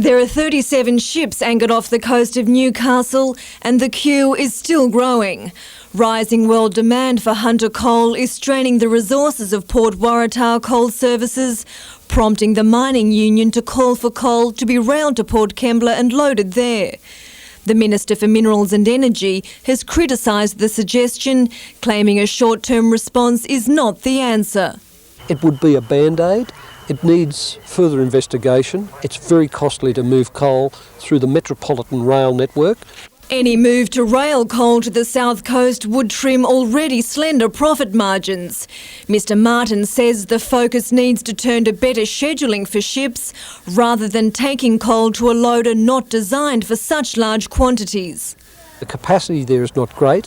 There are 37 ships anchored off the coast of Newcastle, and the queue is still growing. Rising world demand for Hunter coal is straining the resources of Port Waratah Coal Services, prompting the mining union to call for coal to be railed to Port Kembla and loaded there. The Minister for Minerals and Energy has criticised the suggestion, claiming a short-term response is not the answer. It would be a band-aid. It needs further investigation. It's very costly to move coal through the metropolitan rail network. Any move to rail coal to the south coast would trim already slender profit margins. Mr Martin says the focus needs to turn to better scheduling for ships rather than taking coal to a loader not designed for such large quantities. The capacity there is not great.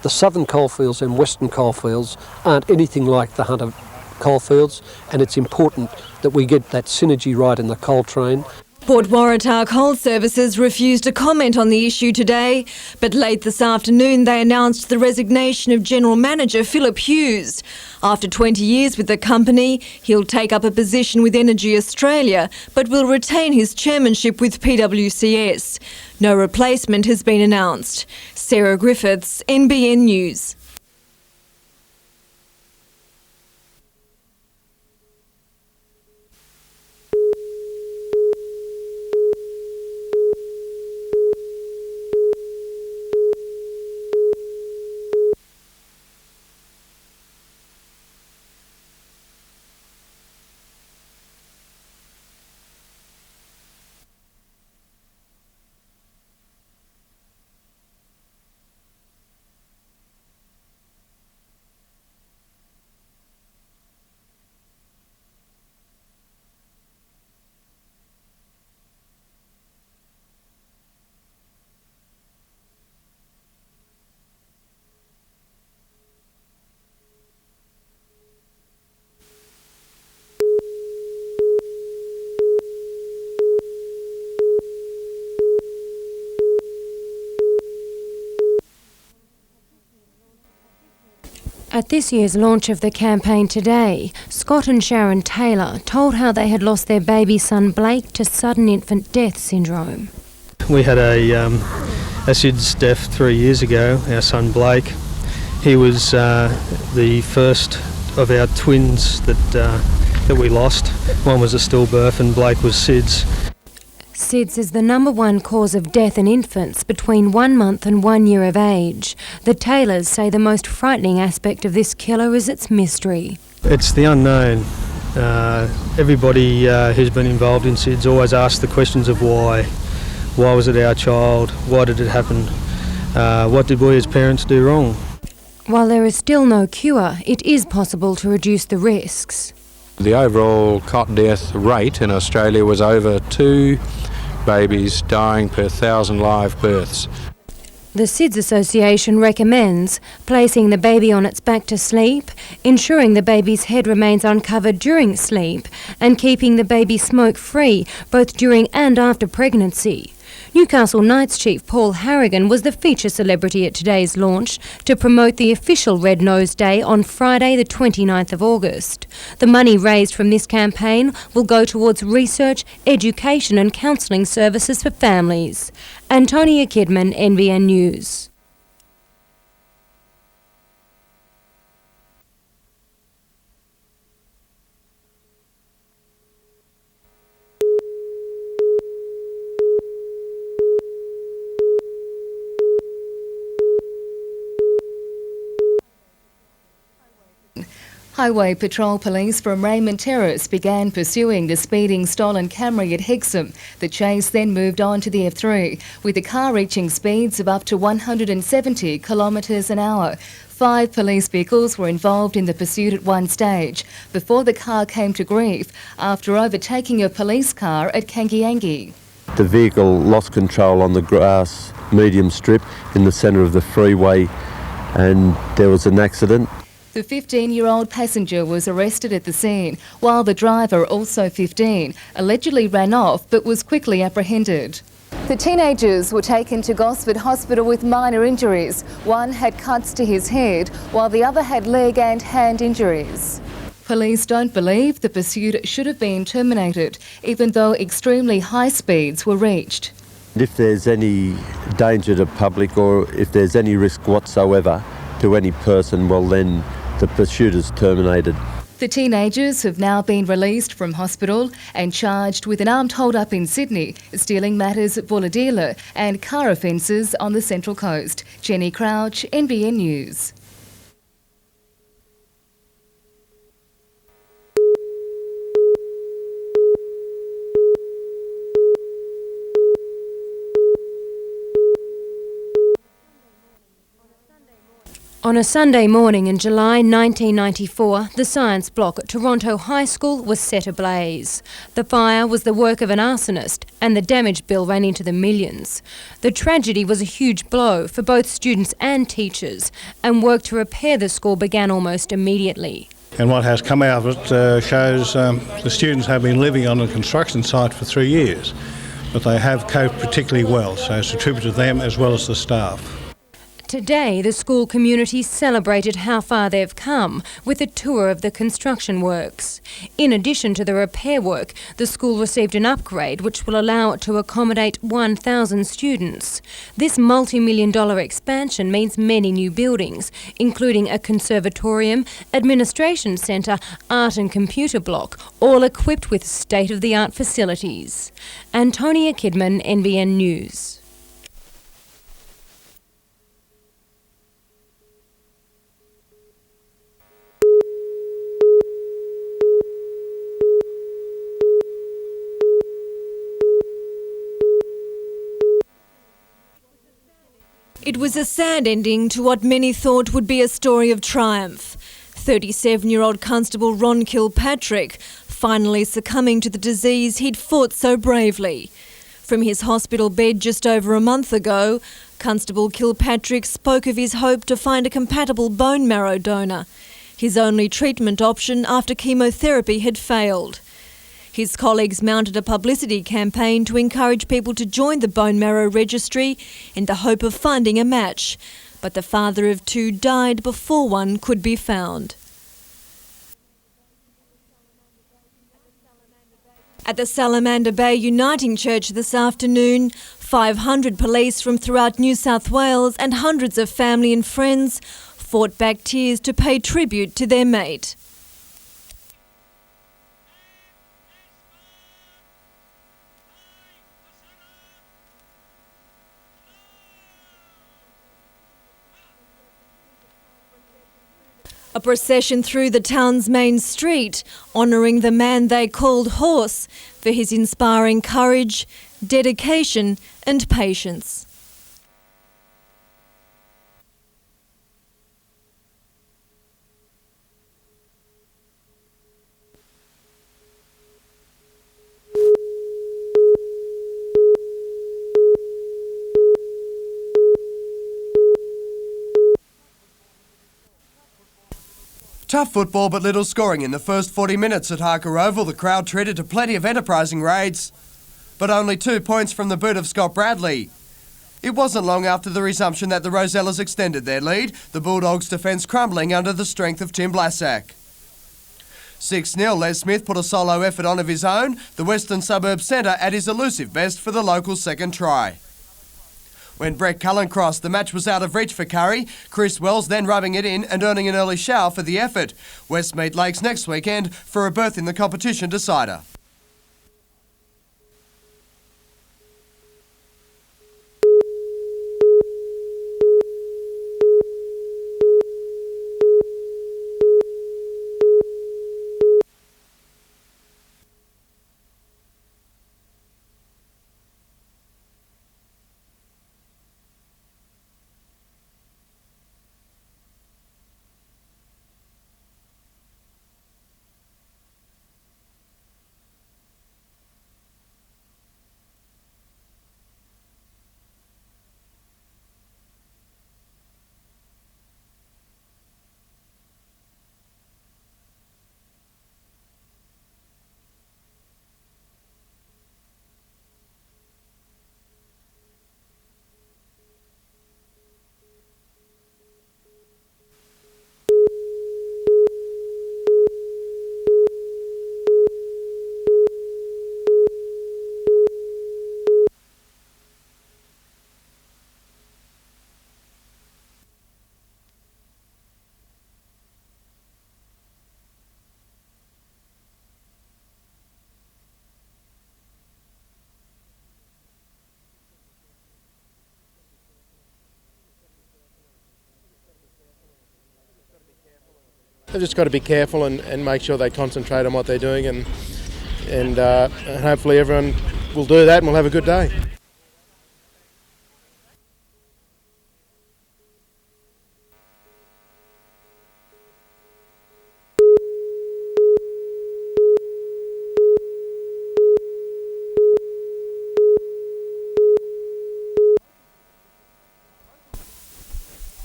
The southern coalfields and western coalfields aren't anything like the Hunter coalfields, and it's important that we get that synergy right in the coal train. Port Waratah Coal Services refused to comment on the issue today, but late this afternoon they announced the resignation of General Manager Philip Hughes. After 20 years with the company, he'll take up a position with Energy Australia, but will retain his chairmanship with PWCS. No replacement has been announced. Sarah Griffiths, NBN News. At this year's launch of the campaign today, Scott and Sharon Taylor told how they had lost their baby son Blake to sudden infant death syndrome. We had a SIDS death 3 years ago, our son Blake. He was the first of our twins that we lost. One was a stillbirth and Blake was SIDS. SIDS is the #1 cause of death in infants between 1 month and 1 year of age. The Taylors say the most frightening aspect of this killer is its mystery. It's the unknown. Everybody who's been involved in SIDS always asks the questions of why. Why was it our child? Why did it happen? What did we as parents do wrong? While there is still no cure, it is possible to reduce the risks. The overall cot death rate in Australia was over 2 babies dying per 1,000 live births. The SIDS Association recommends placing the baby on its back to sleep, ensuring the baby's head remains uncovered during sleep, and keeping the baby smoke-free both during and after pregnancy. Newcastle Knights Chief Paul Harrigan was the feature celebrity at today's launch to promote the official Red Nose Day on Friday the 29th of August. The money raised from this campaign will go towards research, education and counselling services for families. Antonia Kidman, NBN News. Highway Patrol Police from Raymond Terrace began pursuing the speeding stolen Camry at Hexham. The chase then moved on to the F3, with the car reaching speeds of up to 170 kilometres an hour. 5 police vehicles were involved in the pursuit at one stage, before the car came to grief after overtaking a police car at Kangiangi. The vehicle lost control on the grass medium strip in the centre of the freeway, and there was an accident. The 15-year-old passenger was arrested at the scene, while the driver, also 15, allegedly ran off but was quickly apprehended. The teenagers were taken to Gosford Hospital with minor injuries. One had cuts to his head, while the other had leg and hand injuries. Police don't believe the pursuit should have been terminated, even though extremely high speeds were reached. If there's any danger to public or if there's any risk whatsoever to any person, well then the pursuit is terminated. The teenagers have now been released from hospital and charged with an armed hold-up in Sydney, stealing matters at Bulahdelah and car offences on the Central Coast. Jenny Crouch, NBN News. On a Sunday morning in July 1994, the science block at Toronto High School was set ablaze. The fire was the work of an arsonist and the damage bill ran into the millions. The tragedy was a huge blow for both students and teachers, and work to repair the school began almost immediately. And what has come out of it shows the students have been living on a construction site for 3 years, but they have coped particularly well, so it's attributed to them as well as the staff. Today, the school community celebrated how far they've come with a tour of the construction works. In addition to the repair work, the school received an upgrade which will allow it to accommodate 1,000 students. This multi-million-dollar expansion means many new buildings, including a conservatorium, administration centre, art and computer block, all equipped with state-of-the-art facilities. Antonia Kidman, NBN News. It was a sad ending to what many thought would be a story of triumph. 37-year-old Constable Ron Kilpatrick finally succumbing to the disease he'd fought so bravely. From his hospital bed just over a month ago, Constable Kilpatrick spoke of his hope to find a compatible bone marrow donor, his only treatment option after chemotherapy had failed. His colleagues mounted a publicity campaign to encourage people to join the bone marrow registry in the hope of finding a match, but the father of two died before one could be found. At the Salamander Bay Uniting Church this afternoon, 500 police from throughout New South Wales and hundreds of family and friends fought back tears to pay tribute to their mate. A procession through the town's main street, honouring the man they called Horse for his inspiring courage, dedication and patience. Tough football but little scoring in the first 40 minutes at Harker Oval. The crowd treated to plenty of enterprising raids, but only 2 points from the boot of Scott Bradley. It wasn't long after the resumption that the Rosellas extended their lead, the Bulldogs' defence crumbling under the strength of Tim Blassack. 6-0, Les Smith put a solo effort on of his own, the Western Suburbs centre at his elusive best for the local second try. When Brett Cullen crossed, the match was out of reach for Curry. Chris Wells then rubbing it in and earning an early shower for the effort. Westmead Lakes next weekend for a berth in the competition decider. They've just got to be careful and make sure they concentrate on what they're doing, and hopefully everyone will do that and we'll have a good day.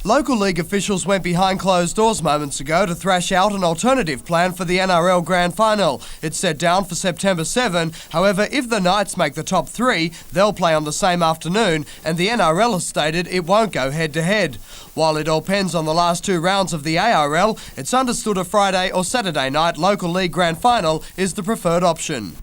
Local league officials went behind closed doors moments ago to thrash out an alternative plan for the NRL Grand Final. It's set down for September 7. However, if the Knights make the top 3, they'll play on the same afternoon, and the NRL has stated it won't go head-to-head. While it all depends on the last 2 rounds of the ARL, it's understood a Friday or Saturday night local league Grand Final is the preferred option.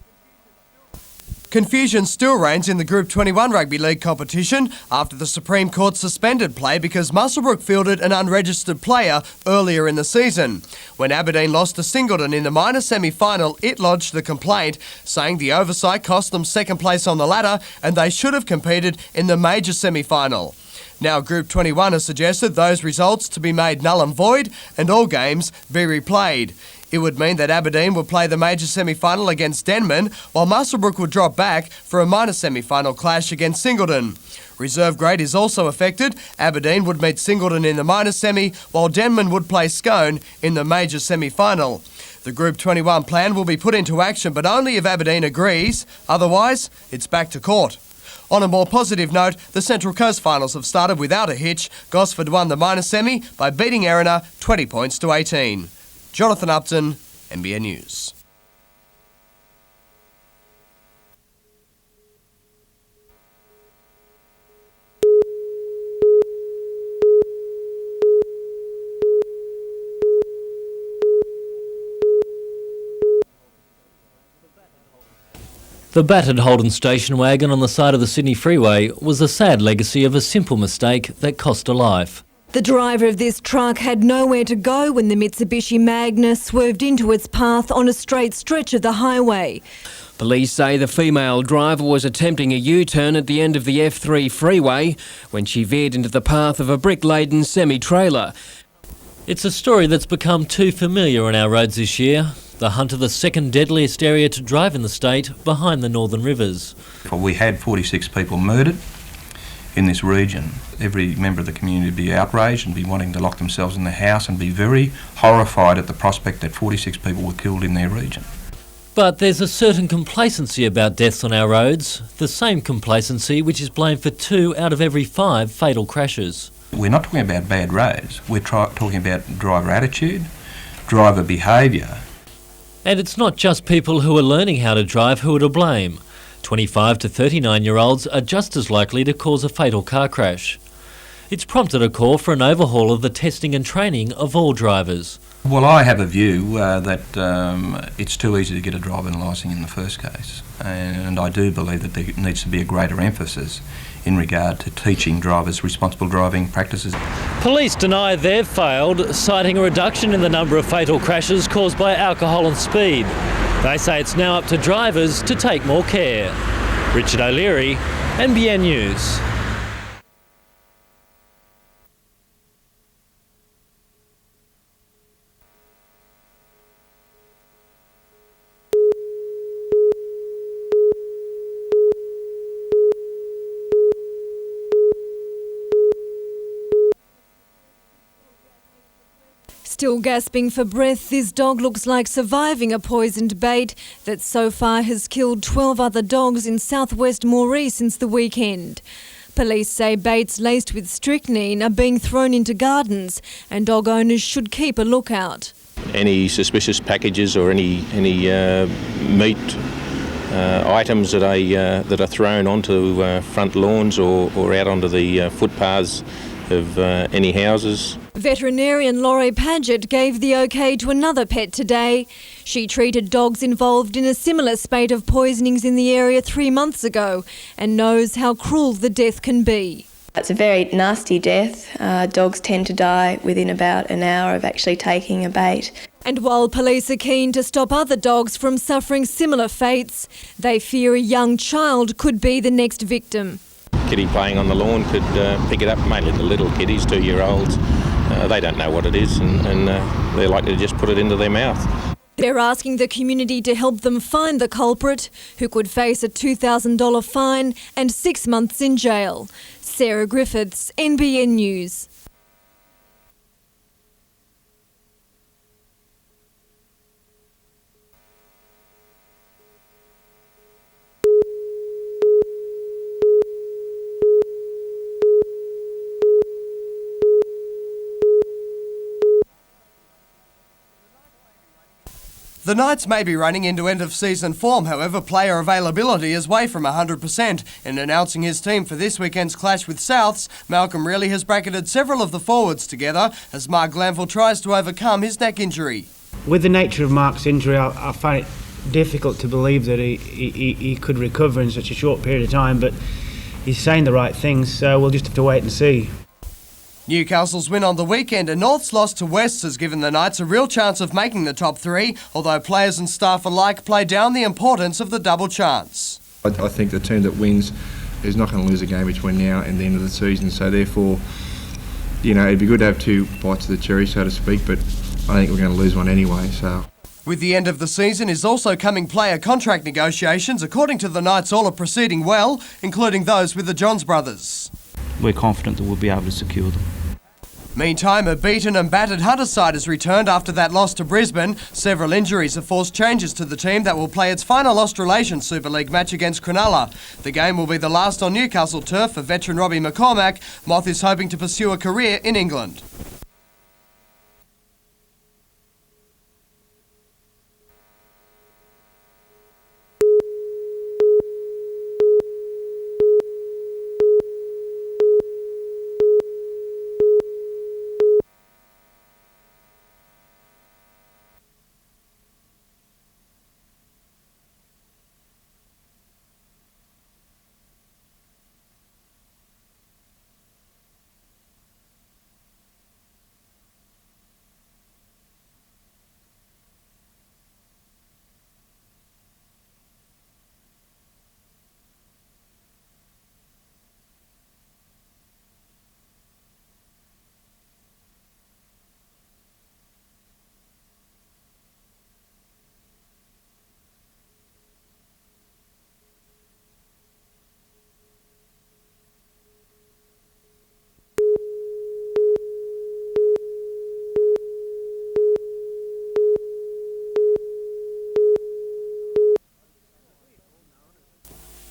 Confusion still reigns in the Group 21 Rugby League competition after the Supreme Court suspended play because Muswellbrook fielded an unregistered player earlier in the season. When Aberdeen lost to Singleton in the minor semi-final, it lodged the complaint, saying the oversight cost them second place on the ladder and they should have competed in the major semi-final. Now Group 21 has suggested those results to be made null and void and all games be replayed. It would mean that Aberdeen would play the major semi-final against Denman, while Muswellbrook would drop back for a minor semi-final clash against Singleton. Reserve grade is also affected. Aberdeen would meet Singleton in the minor semi, while Denman would play Scone in the major semi-final. The Group 21 plan will be put into action, but only if Aberdeen agrees. Otherwise, it's back to court. On a more positive note, the Central Coast finals have started without a hitch. Gosford won the minor semi by beating Erina 20 points to 18. Jonathan Upton, NBN News. The battered Holden station wagon on the side of the Sydney Freeway was a sad legacy of a simple mistake that cost a life. The driver of this truck had nowhere to go when the Mitsubishi Magna swerved into its path on a straight stretch of the highway. Police say the female driver was attempting a U-turn at the end of the F3 freeway when she veered into the path of a brick-laden semi-trailer. It's a story that's become too familiar on our roads this year. The Hunter, the second deadliest area to drive in the state, behind the Northern Rivers. We had 46 people murdered in this region. Every member of the community would be outraged and be wanting to lock themselves in their house and be very horrified at the prospect that 46 people were killed in their region. But there's a certain complacency about deaths on our roads, the same complacency which is blamed for 2 out of every 5 fatal crashes. We're not talking about bad roads, we're talking about driver attitude, driver behaviour. And it's not just people who are learning how to drive who are to blame. 25 to 39-year-olds are just as likely to cause a fatal car crash. It's prompted a call for an overhaul of the testing and training of all drivers. Well, I have a view that it's too easy to get a driving licence in the first case, and I do believe that there needs to be a greater emphasis in regard to teaching drivers responsible driving practices. Police deny they've failed, citing a reduction in the number of fatal crashes caused by alcohol and speed. They say it's now up to drivers to take more care. Richard O'Leary, NBN News. Still gasping for breath, this dog looks like surviving a poisoned bait that so far has killed 12 other dogs in southwest Moree since the weekend. Police say baits laced with strychnine are being thrown into gardens and dog owners should keep a lookout. Any suspicious packages or any meat items that are thrown onto front lawns or out onto the footpaths of any houses. Veterinarian Laurie Paget gave the OK to another pet today. She treated dogs involved in a similar spate of poisonings in the area 3 months ago and knows how cruel the death can be. It's a very nasty death. Dogs tend to die within about an hour of actually taking a bait. And while police are keen to stop other dogs from suffering similar fates, they fear a young child could be the next victim. Kitty playing on the lawn could pick it up, mainly the little kitties, 2-year-olds. they don't know what it is, and they're likely to just put it into their mouth. They're asking the community to help them find the culprit, who could face a $2,000 fine and 6 months in jail. Sarah Griffiths, NBN News. The Knights may be running into end-of-season form, however player availability is way from 100%. In announcing his team for this weekend's clash with Souths, Malcolm Reilly has bracketed several of the forwards together as Mark Glanville tries to overcome his neck injury. With the nature of Mark's injury, I find it difficult to believe that he could recover in such a short period of time, but he's saying the right things, so we'll just have to wait and see. Newcastle's win on the weekend and North's loss to Wests has given the Knights a real chance of making the top three, although players and staff alike play down the importance of the double chance. I think the team that wins is not going to lose a game between now and the end of the season, so therefore, it'd be good to have two bites of the cherry, so to speak, but I think we're going to lose one anyway, so... With the end of the season is also coming player contract negotiations. According to the Knights, all are proceeding well, including those with the Johns brothers. We're confident that we'll be able to secure them. Meantime, a beaten and battered Hunter side has returned after that loss to Brisbane. Several injuries have forced changes to the team that will play its final Australasian Super League match against Cronulla. The game will be the last on Newcastle turf for veteran Robbie McCormack. Moth is hoping to pursue a career in England.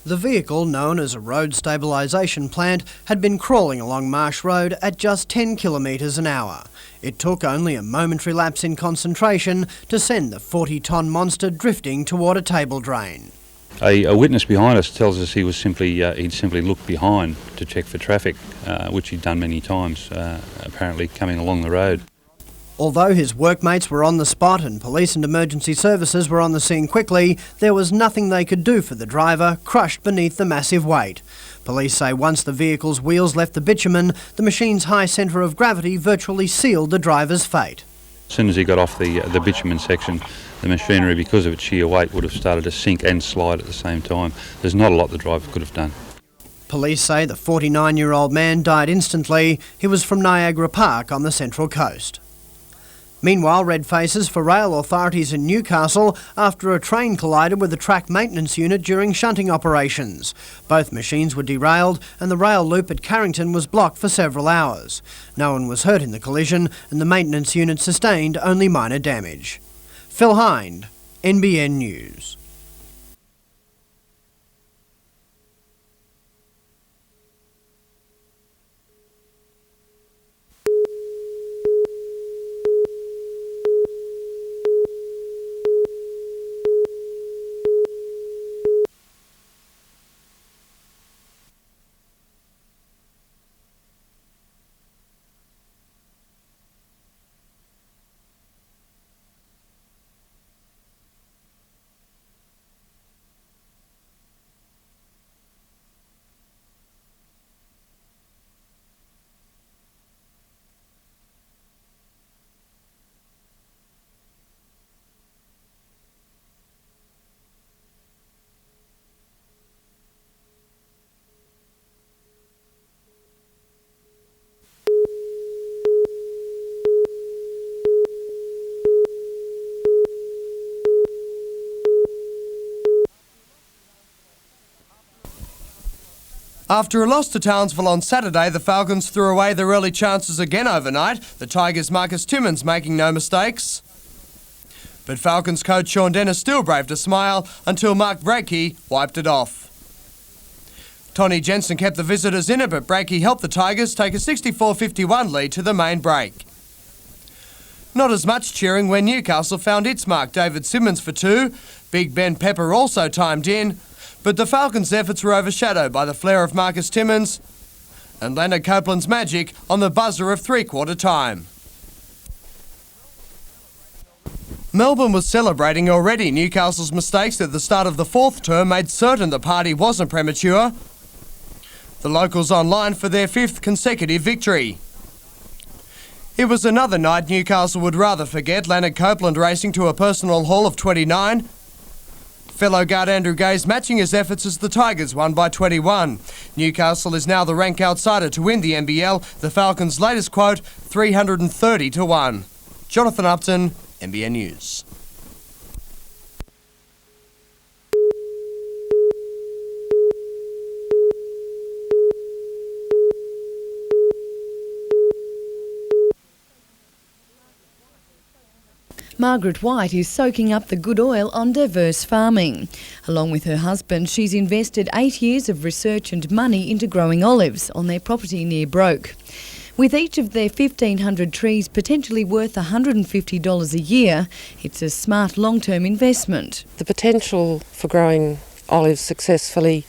The vehicle, known as a road stabilisation plant, had been crawling along Marsh Road at just 10 kilometres an hour. It took only a momentary lapse in concentration to send the 40-tonne monster drifting toward a table drain. A witness behind us tells us he'd simply looked behind to check for traffic, which he'd done many times, apparently coming along the road. Although his workmates were on the spot and police and emergency services were on the scene quickly, there was nothing they could do for the driver, crushed beneath the massive weight. Police say once the vehicle's wheels left the bitumen, the machine's high centre of gravity virtually sealed the driver's fate. As soon as he got off the bitumen section, the machinery, because of its sheer weight, would have started to sink and slide at the same time. There's not a lot the driver could have done. Police say the 49-year-old man died instantly. He was from Niagara Park on the Central Coast. Meanwhile, red faces for rail authorities in Newcastle after a train collided with a track maintenance unit during shunting operations. Both machines were derailed and the rail loop at Carrington was blocked for several hours. No one was hurt in the collision and the maintenance unit sustained only minor damage. Phil Hind, NBN News. After a loss to Townsville on Saturday, the Falcons threw away their early chances again overnight, the Tigers' Marcus Timmins making no mistakes. But Falcons coach Sean Dennis still braved a smile until Mark Brakey wiped it off. Tony Jensen kept the visitors in it, but Brakey helped the Tigers take a 64-51 lead to the main break. Not as much cheering when Newcastle found its mark. David Simmons for 2, Big Ben Pepper also timed in, but the Falcons' efforts were overshadowed by the flair of Marcus Timmins and Leonard Copeland's magic on the buzzer of three-quarter time. Melbourne was celebrating already. Newcastle's mistakes at the start of the fourth term made certain the party wasn't premature. The locals online for their 5th consecutive victory. It was another night Newcastle would rather forget. Leonard Copeland racing to a personal haul of 29. Fellow guard Andrew Gaze matching his efforts as the Tigers won by 21. Newcastle is now the rank outsider to win the NBL. The Falcons' latest quote, 330-1. Jonathan Upton, NBN News. Margaret White is soaking up the good oil on diverse farming. Along with her husband, she's invested 8 years of research and money into growing olives on their property near Broke. With each of their 1,500 trees potentially worth $150 a year, it's a smart long-term investment. The potential for growing olives successfully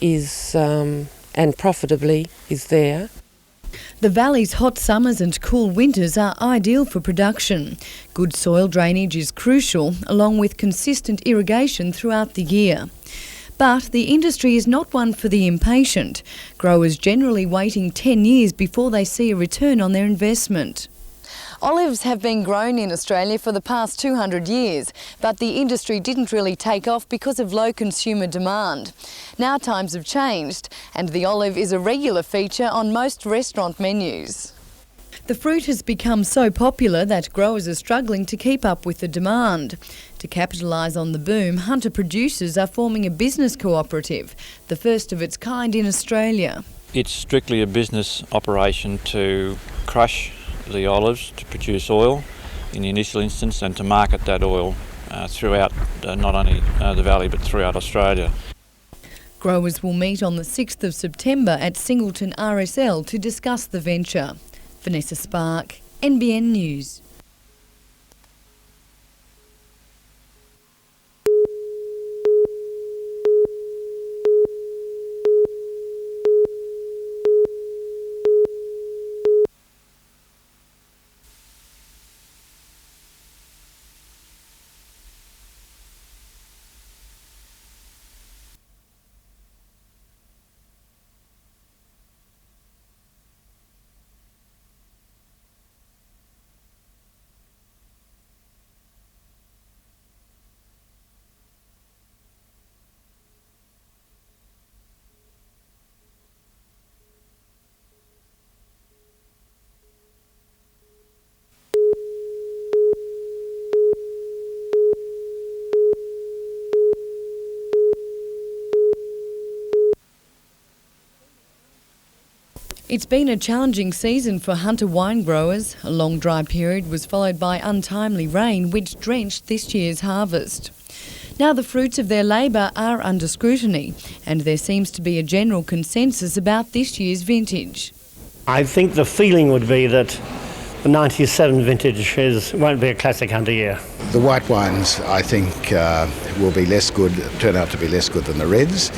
is and profitably is there. The valley's hot summers and cool winters are ideal for production. Good soil drainage is crucial, along with consistent irrigation throughout the year. But the industry is not one for the impatient. Growers generally waiting 10 years before they see a return on their investment. Olives have been grown in Australia for the past 200 years, but the industry didn't really take off because of low consumer demand. Now times have changed, and the olive is a regular feature on most restaurant menus. The fruit has become so popular that growers are struggling to keep up with the demand. To capitalise on the boom, hunter producers are forming a business cooperative, the first of its kind in Australia. It's strictly a business operation to crush the olives to produce oil in the initial instance and to market that oil throughout not only the valley but throughout Australia. Growers will meet on the 6th of September at Singleton RSL to discuss the venture. Vanessa Spark, NBN News. It's been a challenging season for hunter wine growers. A long dry period was followed by untimely rain which drenched this year's harvest. Now the fruits of their labour are under scrutiny, and there seems to be a general consensus about this year's vintage. I think the feeling would be that the 97 vintage won't be a classic hunter year. The white wines, I think, will be less good, turn out to be less good than the reds.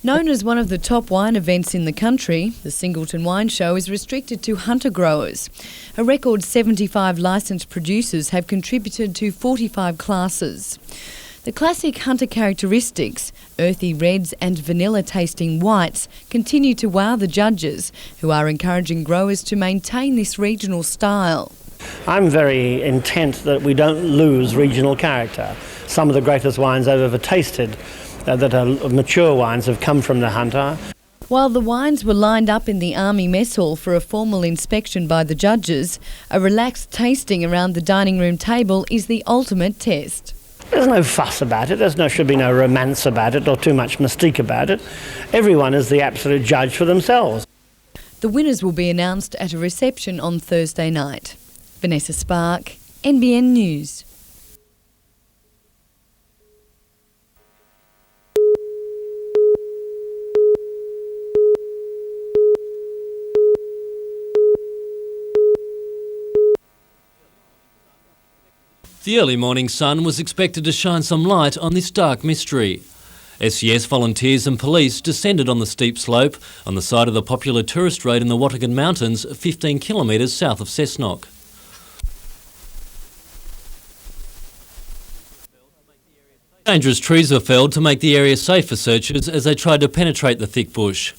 Known as one of the top wine events in the country, the Singleton Wine Show is restricted to hunter growers. A record 75 licensed producers have contributed to 45 classes. The classic hunter characteristics, earthy reds and vanilla-tasting whites, continue to wow the judges, who are encouraging growers to maintain this regional style. I'm very intent that we don't lose regional character. Some of the greatest wines I've ever tasted that are mature wines have come from the hunter. While the wines were lined up in the Army Mess Hall for a formal inspection by the judges, a relaxed tasting around the dining room table is the ultimate test. There's no fuss about it. Should be no romance about it or too much mystique about it. Everyone is the absolute judge for themselves. The winners will be announced at a reception on Thursday night. Vanessa Spark, NBN News. The early morning sun was expected to shine some light on this dark mystery. SES volunteers and police descended on the steep slope on the side of the popular tourist road in the Wattagan Mountains, 15 kilometres south of Cessnock. Dangerous trees were felled to make the area safe for searchers as they tried to penetrate the thick bush.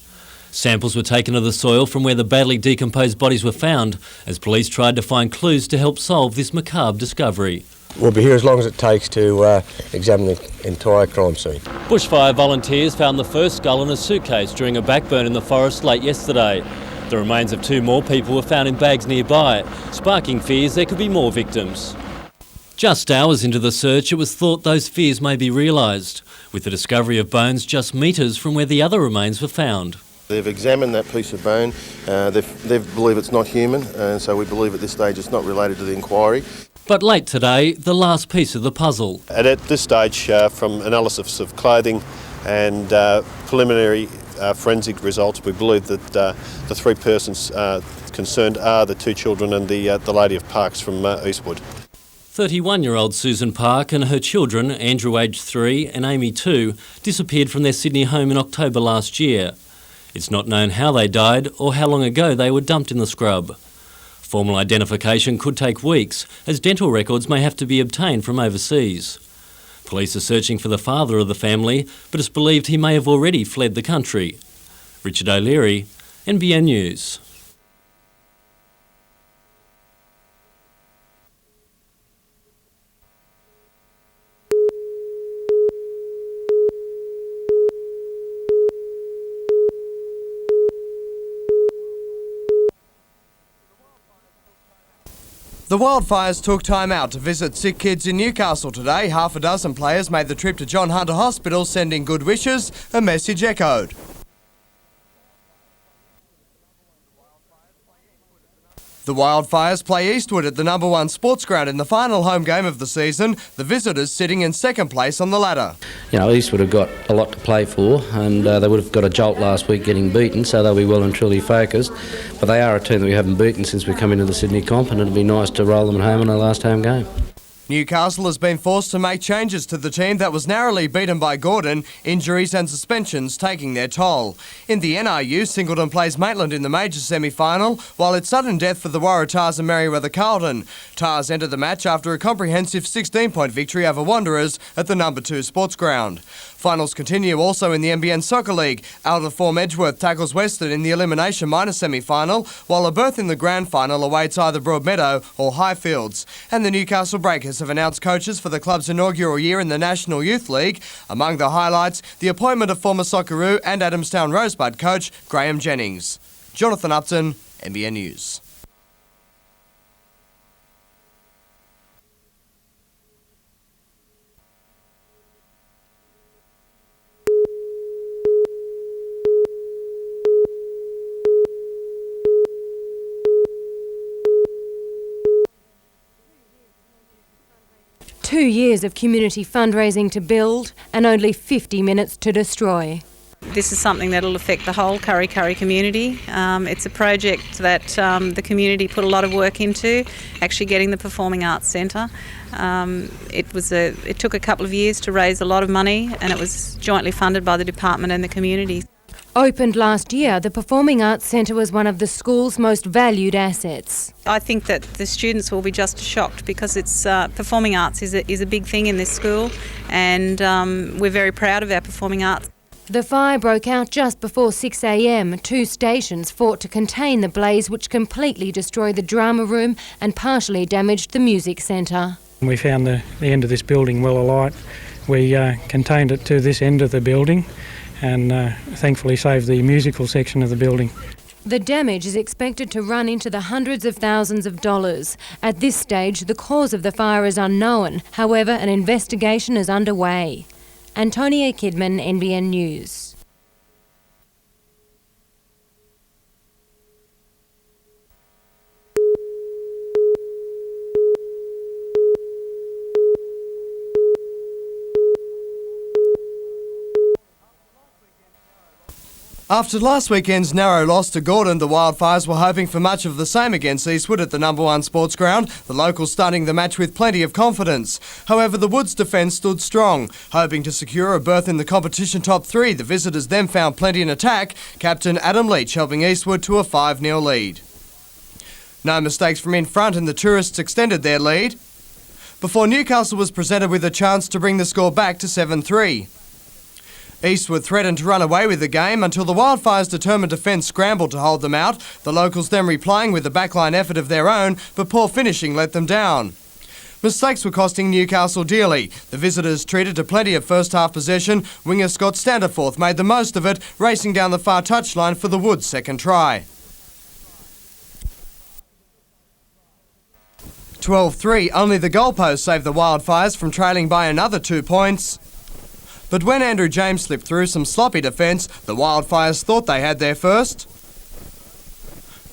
Samples were taken of the soil from where the badly decomposed bodies were found as police tried to find clues to help solve this macabre discovery. We'll be here as long as it takes to examine the entire crime scene. Bushfire volunteers found the first skull in a suitcase during a backburn in the forest late yesterday. The remains of 2 more people were found in bags nearby, sparking fears there could be more victims. Just hours into the search, it was thought those fears may be realised, with the discovery of bones just metres from where the other remains were found. They've examined that piece of bone. They believe it's not human, and so we believe at this stage it's not related to the inquiry. But late today, the last piece of the puzzle. And at this stage, from analysis of clothing and preliminary forensic results, we believe that the 3 persons concerned are the 2 children and the lady of Parks from Eastwood. 31-year-old Susan Park and her children, Andrew aged 3 and Amy 2, disappeared from their Sydney home in October last year. It's not known how they died or how long ago they were dumped in the scrub. Formal identification could take weeks, as dental records may have to be obtained from overseas. Police are searching for the father of the family, but it's believed he may have already fled the country. Richard O'Leary, NBN News. The wildfires took time out to visit sick kids in Newcastle today. Half a dozen players made the trip to John Hunter Hospital, sending good wishes, a message echoed. The Wildfires play Eastwood at the #1 sports ground in the final home game of the season, the visitors sitting in second place on the ladder. Eastwood have got a lot to play for, and they would have got a jolt last week getting beaten, so they'll be well and truly focused. But they are a team that we haven't beaten since we come into the Sydney comp, and it'll be nice to roll them at home in our last home game. Newcastle has been forced to make changes to the team that was narrowly beaten by Gordon, injuries and suspensions taking their toll. In the NRU, Singleton plays Maitland in the major semi-final, while it's sudden death for the Waratahs and Merewether Carlton. Tars entered the match after a comprehensive 16-point victory over Wanderers at the #2 sports ground. Finals continue also in the NBN Soccer League. Out of form Edgeworth tackles Western in the elimination minor semi-final, while a berth in the grand final awaits either Broadmeadow or Highfields. And the Newcastle Breakers have announced coaches for the club's inaugural year in the National Youth League. Among the highlights, the appointment of former Socceroo and Adamstown Rosebud coach Graham Jennings. Jonathan Upton, NBN News. Two years of community fundraising to build and only 50 minutes to destroy. This is something that will affect the whole Kurri Kurri community. It's a project that the community put a lot of work into, actually getting the Performing Arts Centre. It took a couple of years to raise a lot of money, and it was jointly funded by the department and the community. Opened last year, the Performing Arts Centre was one of the school's most valued assets. I think that the students will be just shocked because it's performing arts is a big thing in this school, and we're very proud of our performing arts. The fire broke out just before 6 a.m. Two stations fought to contain the blaze, which completely destroyed the drama room and partially damaged the music centre. We found the end of this building well alight. We contained it to this end of the building and thankfully saved the musical section of the building. The damage is expected to run into the hundreds of thousands of dollars. At this stage, the cause of the fire is unknown. However, an investigation is underway. Antonia Kidman, NBN News. After last weekend's narrow loss to Gordon, the Wildfires were hoping for much of the same against Eastwood at the number 1 sports ground, the locals starting the match with plenty of confidence. However, the Woods' defence stood strong. Hoping to secure a berth in the competition top 3, the visitors then found plenty in attack, captain Adam Leach helping Eastwood to a 5-0 lead. No mistakes from in front and the tourists extended their lead, before Newcastle was presented with a chance to bring the score back to 7-3. Eastwood threatened to run away with the game until the Wildfires' determined defence scrambled to hold them out, the locals then replying with a backline effort of their own, but poor finishing let them down. Mistakes were costing Newcastle dearly. The visitors treated to plenty of first-half possession. Winger Scott Standerforth made the most of it, racing down the far touchline for the Woods' second try. 12-3, only the goalpost saved the Wildfires from trailing by another 2 points. But when Andrew James slipped through some sloppy defence, the Wildfires thought they had their first.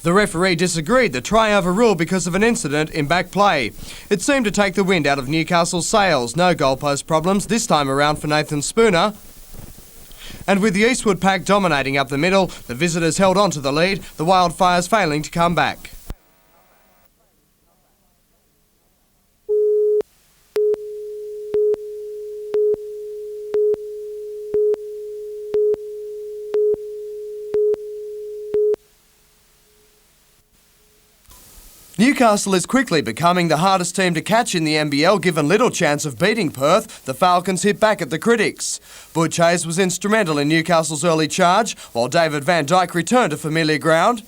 The referee disagreed the try overruled because of an incident in back play. It seemed to take the wind out of Newcastle's sails. No goalpost problems this time around for Nathan Spooner. And with the Eastwood pack dominating up the middle, the visitors held on to the lead, the Wildfires failing to come back. Newcastle is quickly becoming the hardest team to catch in the NBL, given little chance of beating Perth. The Falcons hit back at the critics. Butch Hayes was instrumental in Newcastle's early charge, while David Van Dyke returned to familiar ground.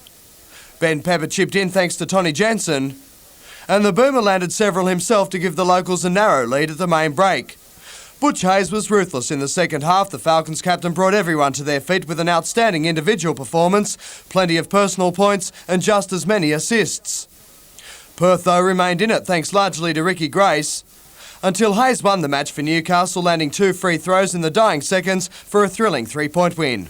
Ben Pepper chipped in thanks to Tony Jensen, and the boomer landed several himself to give the locals a narrow lead at the main break. Butch Hayes was ruthless in the second half. The Falcons captain brought everyone to their feet with an outstanding individual performance, plenty of personal points and just as many assists. Perth, though, remained in it thanks largely to Ricky Grace, until Hayes won the match for Newcastle, landing 2 free throws in the dying seconds for a thrilling 3-point win.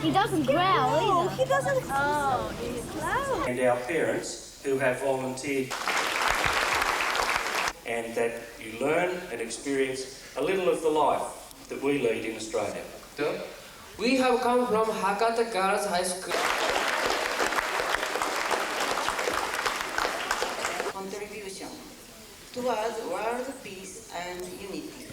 He doesn't growl either. He doesn't. Oh, he's loud. And our parents who have volunteered, and that you learn and experience a little of the life that we lead in Australia. We have come from Hakata Girls High School. Contribution towards world peace and unity.